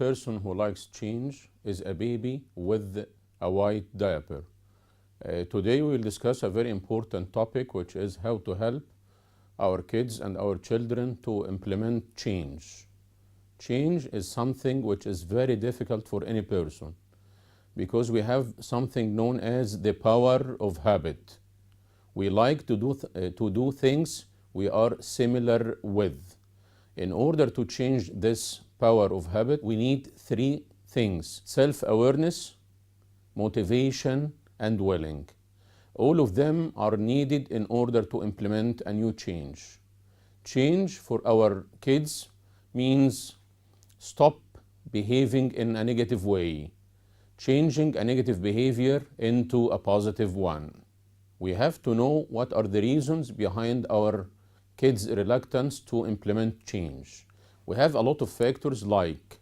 person who likes change is a baby with a white diaper. Today we will discuss a very important topic, which is how to help our kids and our children to implement change. Change is something which is very difficult for any person because we have something known as the power of habit. We like to do things we are similar with. In order to change this power of habit, we need three things: self-awareness, motivation, and willing. All of them are needed in order to implement a new change. Change for our kids means stop behaving in a negative way, changing a negative behavior into a positive one. We have to know what are the reasons behind our kids' reluctance to implement change. We have a lot of factors like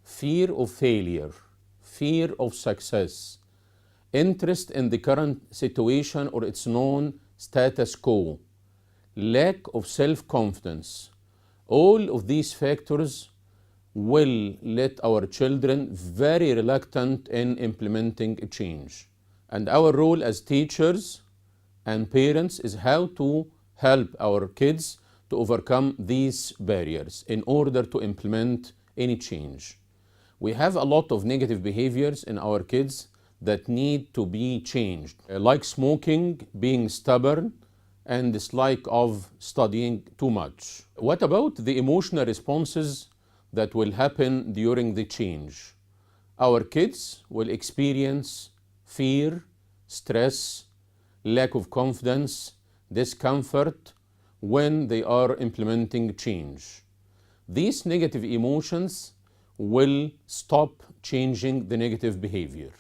fear of failure, fear of success, interest in the current situation or its known status quo, lack of self-confidence. All of these factors will let our children very reluctant in implementing a change. And our role as teachers and parents is how to help our kids to overcome these barriers in order to implement any change. We have a lot of negative behaviors in our kids that need to be changed, like smoking, being stubborn, and dislike of studying too much. What about the emotional responses that will happen during the change? Our kids will experience fear, stress, lack of confidence, discomfort when they are implementing change. These negative emotions will stop changing the negative behavior.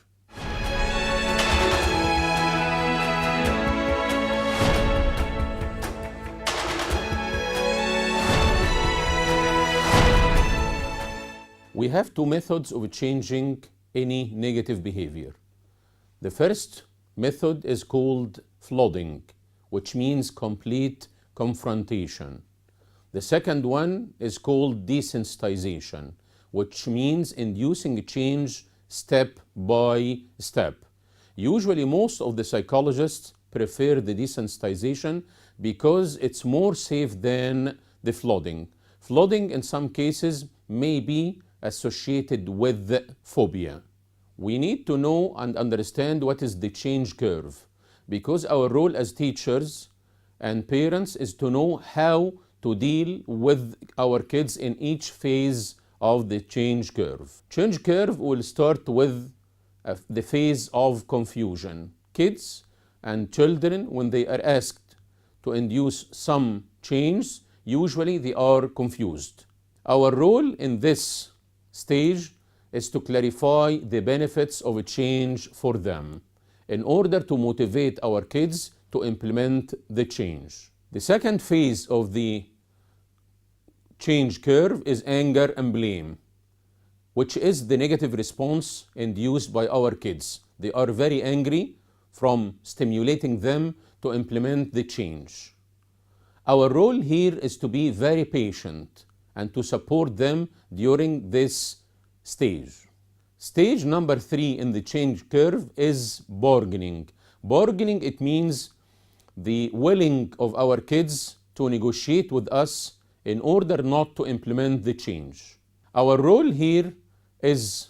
We have two methods of changing any negative behavior. The first method is called flooding, which means complete confrontation. The second one is called desensitization, which means inducing change step by step. Usually most of the psychologists prefer the desensitization because it's more safe than the flooding. Flooding in some cases may be associated with phobia. We need to know and understand what is the change curve, because our role as teachers and parents is to know how to deal with our kids in each phase of the change curve. Change curve will start with the phase of confusion. Kids and children, when they are asked to induce some change, usually they are confused. Our role in this stage is to clarify the benefits of a change for them in order to motivate our kids to implement the change. The second phase of the change curve is anger and blame, which is the negative response induced by our kids. They are very angry from stimulating them to implement the change. Our role here is to be very patient and to support them during this stage. Stage number 3 in the change curve is bargaining. Bargaining, it means the willing of our kids to negotiate with us in order not to implement the change. Our role here is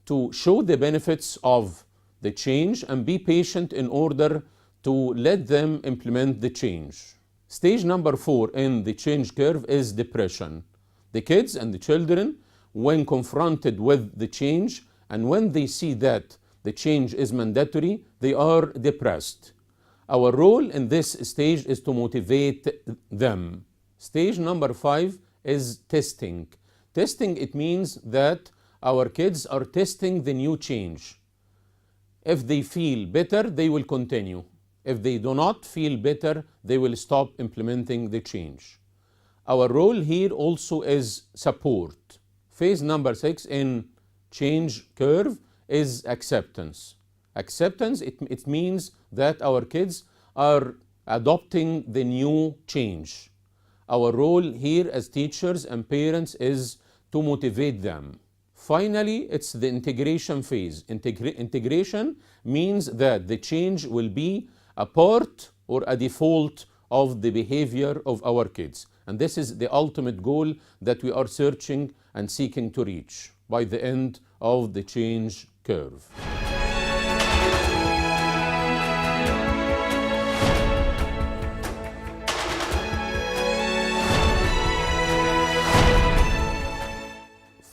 to show the benefits of the change and be patient in order to let them implement the change. Stage number 4 in the change curve is depression. The kids and the children, when confronted with the change and when they see that the change is mandatory, they are depressed. Our role in this stage is to motivate them. Stage number 5 is testing. Testing, it means that our kids are testing the new change. If they feel better, they will continue. If they do not feel better, they will stop implementing the change. Our role here also is support. Phase number 6 in change curve is acceptance. Acceptance, it means that our kids are adopting the new change. Our role here as teachers and parents is to motivate them. Finally, it's the integration phase. Integration means that the change will be a part or a default of the behavior of our kids. And this is the ultimate goal that we are searching and seeking to reach by the end of the change curve.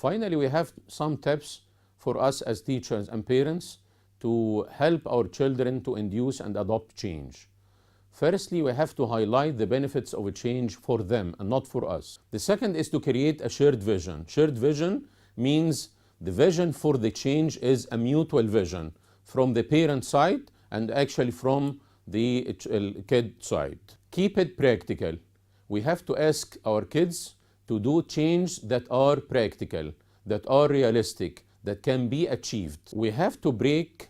Finally, we have some tips for us as teachers and parents to help our children to induce and adopt change. Firstly, we have to highlight the benefits of a change for them and not for us. The second is to create a shared vision. Shared vision means the vision for the change is a mutual vision from the parent side and actually from the kid side. Keep it practical. We have to ask our kids to do change that are practical, that are realistic, that can be achieved. We have to break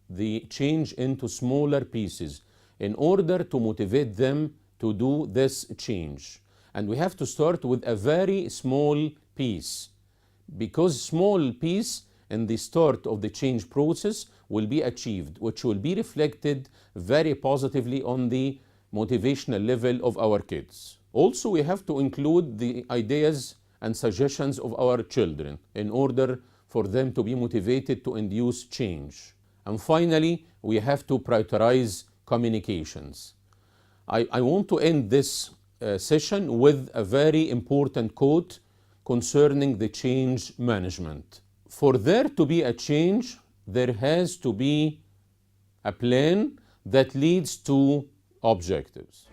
the change into smaller pieces in order to motivate them to do this change. And we have to start with a very small piece, because small piece in the start of the change process will be achieved, which will be reflected very positively on the motivational level of our kids. Also, we have to include the ideas and suggestions of our children in order for them to be motivated to induce change. And finally, we have to prioritize communications. I want to end this session with a very important quote concerning the change management. For there to be a change, there has to be a plan that leads to objectives.